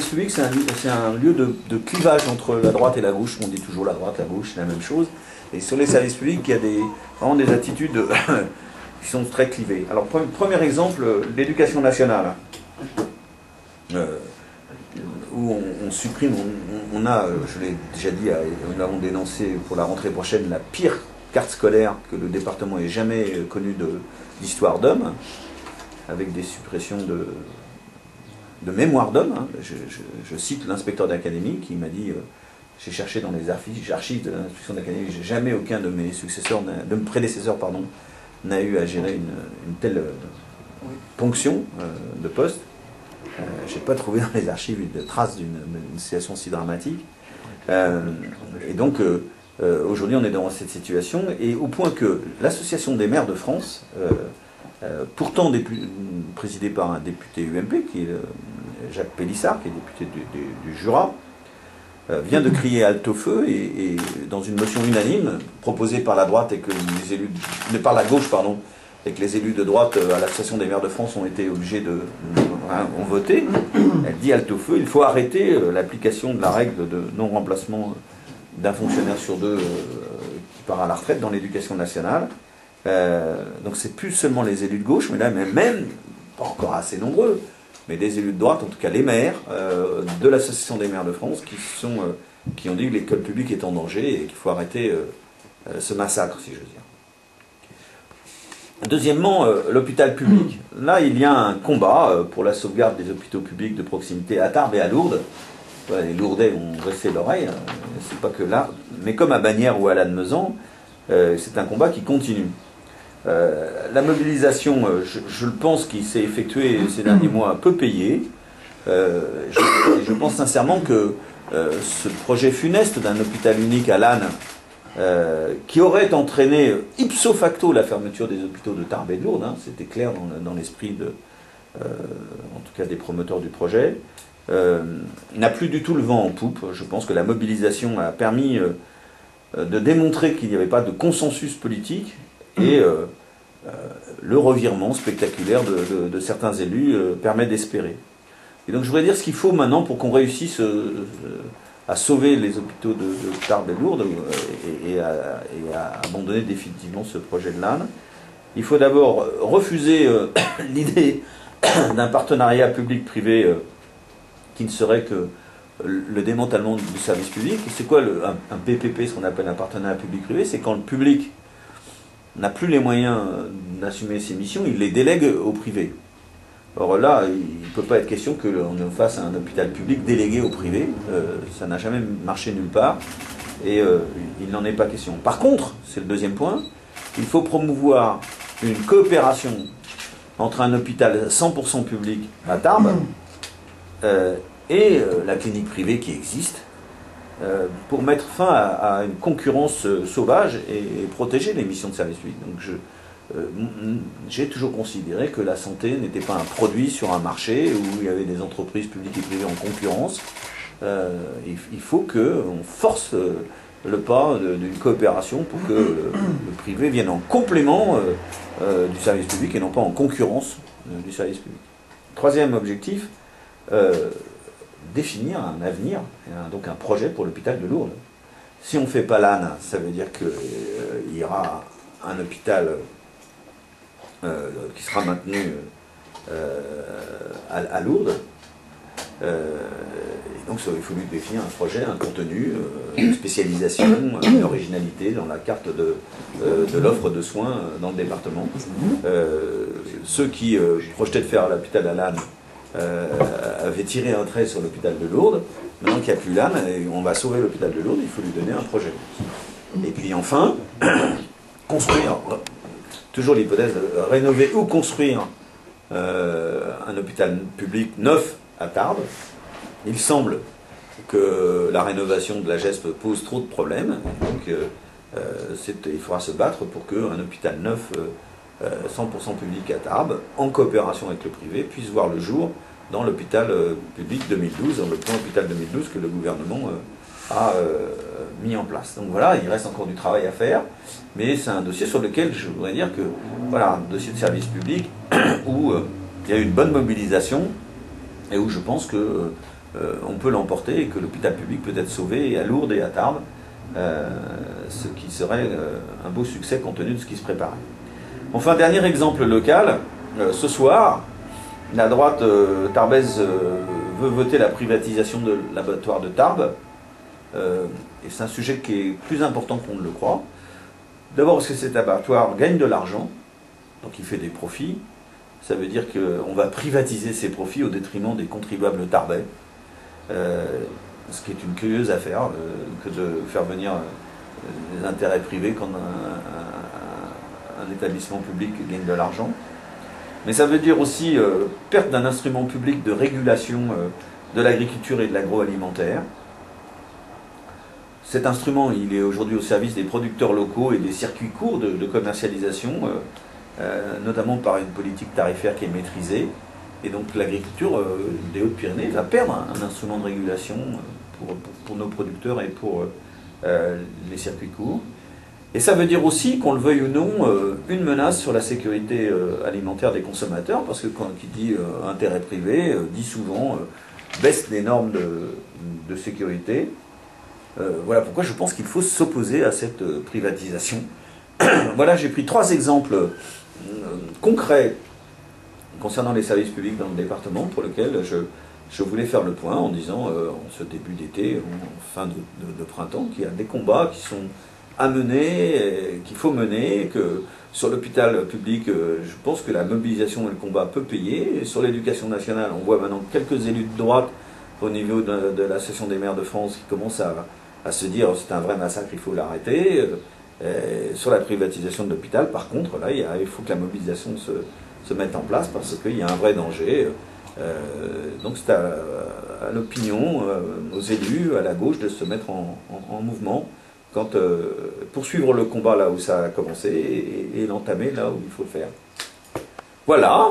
public, c'est un lieu de clivage entre la droite et la gauche. On dit toujours la droite, la gauche, c'est la même chose. Et sur les services publics, il y a vraiment des attitudes qui sont très clivées. Alors, premier exemple, l'éducation nationale. Où on supprime, on a, je l'ai déjà dit, nous l'avons dénoncé pour la rentrée prochaine, la pire carte scolaire que le département ait jamais connue d'histoire d'homme, avec des suppressions de mémoire d'homme. Hein. Je cite l'inspecteur d'académie qui m'a dit, j'ai cherché dans les archives de l'instruction d'académie, j'ai jamais aucun de mes prédécesseurs, n'a eu à gérer une telle ponction de poste. Je n'ai pas trouvé dans les archives de traces d'une situation si dramatique. Et donc, aujourd'hui, on est dans cette situation, et au point que l'Association des maires de France, pourtant présidée par un député UMP, qui est Jacques Pélissard, qui est député du Jura, vient de crier halte au feu, et dans une motion unanime, proposée par la droite et que les élus, par la gauche, pardon, et que les élus de droite à l'Association des maires de France ont été obligés ont voté, elle dit halte au feu, il faut arrêter l'application de la règle de non-remplacement d'un fonctionnaire sur deux qui part à la retraite dans l'éducation nationale. Donc c'est plus seulement les élus de gauche, mais là même, pas encore assez nombreux, mais des élus de droite, en tout cas les maires de l'Association des maires de France, qui ont dit que l'école publique est en danger et qu'il faut arrêter ce massacre, si je veux dire. Deuxièmement, l'hôpital public. Là, il y a un combat pour la sauvegarde des hôpitaux publics de proximité à Tarbes et à Lourdes. Les Lourdais ont dressé l'oreille, c'est pas que là, mais comme à Bagnères ou à Lannemezan, c'est un combat qui continue. La mobilisation, je le pense, qui s'est effectuée ces derniers mois, peu payée. Je pense sincèrement que ce projet funeste d'un hôpital unique à Lannes, qui aurait entraîné ipso facto la fermeture des hôpitaux de Tarbes et de Lourdes, hein, c'était clair dans l'esprit en tout cas des promoteurs du projet, n'a plus du tout le vent en poupe. Je pense que la mobilisation a permis de démontrer qu'il n'y avait pas de consensus politique, et le revirement spectaculaire de certains élus permet d'espérer. Et donc je voudrais dire ce qu'il faut maintenant pour qu'on réussisse à sauver les hôpitaux de Tarbes et de Lourdes et à abandonner définitivement ce projet de Lannes. Il faut d'abord refuser l'idée d'un partenariat public-privé qui ne serait que le démantèlement du service public. C'est quoi un PPP, ce qu'on appelle un partenariat public-privé? C'est quand le public n'a plus les moyens d'assumer ses missions, il les délègue au privé. Or là, il ne peut pas être question que l'on fasse un hôpital public délégué au privé. Ça n'a jamais marché nulle part, et il n'en est pas question. Par contre, c'est le deuxième point, il faut promouvoir une coopération entre un hôpital 100% public à Tarbes et la clinique privée qui existe, pour mettre fin à une concurrence sauvage et protéger les missions de service public. Donc j'ai toujours considéré que la santé n'était pas un produit sur un marché où il y avait des entreprises publiques et privées en concurrence. Il faut qu'on force le pas d'une coopération pour que le privé vienne en complément du service public et non pas en concurrence du service public. Troisième objectif, définir un avenir, donc un projet pour l'hôpital de Lourdes. Si on ne fait pas Lannes, ça veut dire qu'il y aura un hôpital qui sera maintenu à Lourdes. Et donc il faut lui définir un projet, un contenu, une spécialisation, une originalité dans la carte de l'offre de soins dans le département. Ceux qui projetaient de faire l'hôpital à Lannes avaient tiré un trait sur l'hôpital de Lourdes. Maintenant qu'il n'y a plus Lannes, on va sauver l'hôpital de Lourdes, il faut lui donner un projet. Et puis enfin, construire, toujours l'hypothèse de rénover ou construire un hôpital public neuf à Tarbes. Il semble que la rénovation de la GESP pose trop de problèmes, donc il faudra se battre pour qu'un hôpital neuf 100% public à Tarbes, en coopération avec le privé, puisse voir le jour dans l'hôpital public 2012, dans le plan hôpital 2012 que le gouvernement a mis en place. Donc voilà, il reste encore du travail à faire, mais c'est un dossier sur lequel je voudrais dire que, voilà, un dossier de service public où il y a eu une bonne mobilisation et où je pense que on peut l'emporter et que l'hôpital public peut être sauvé à Lourdes et à Tarbes, ce qui serait un beau succès compte tenu de ce qui se préparait. Enfin, dernier exemple local, ce soir, la droite tarbaise veut voter la privatisation de l'abattoir de Tarbes, et c'est un sujet qui est plus important qu'on ne le croit. D'abord parce que cet abattoir gagne de l'argent, donc il fait des profits. Ça veut dire qu'on va privatiser ces profits au détriment des contribuables tarbais, ce qui est une curieuse affaire que de faire venir des intérêts privés quand un établissement public gagne de l'argent. Mais ça veut dire aussi perte d'un instrument public de régulation de l'agriculture et de l'agroalimentaire. Cet instrument, il est aujourd'hui au service des producteurs locaux et des circuits courts de commercialisation, notamment par une politique tarifaire qui est maîtrisée. Et donc l'agriculture des Hautes-Pyrénées va perdre un instrument de régulation pour nos producteurs et pour les circuits courts. Et ça veut dire aussi, qu'on le veuille ou non, une menace sur la sécurité alimentaire des consommateurs, parce que quand il dit intérêt privé, dit souvent baisse des normes de sécurité. Voilà pourquoi je pense qu'il faut s'opposer à cette privatisation. Voilà, j'ai pris 3 exemples concrets concernant les services publics dans le département, pour lesquels je voulais faire le point en disant, en ce début d'été, en fin de printemps, qu'il y a des combats qui sont à mener, qu'il faut mener, que sur l'hôpital public, je pense que la mobilisation et le combat peut payer. Et sur l'éducation nationale, on voit maintenant quelques élus de droite au niveau de l'Association des maires de France qui commencent à se dire c'est un vrai massacre, il faut l'arrêter. Sur la privatisation de l'hôpital, par contre, là, il faut que la mobilisation se mette en place parce qu'il y a un vrai danger. Donc c'est à l'opinion, aux élus, à la gauche, de se mettre en mouvement, poursuivre le combat là où ça a commencé et l'entamer là où il faut le faire. Voilà.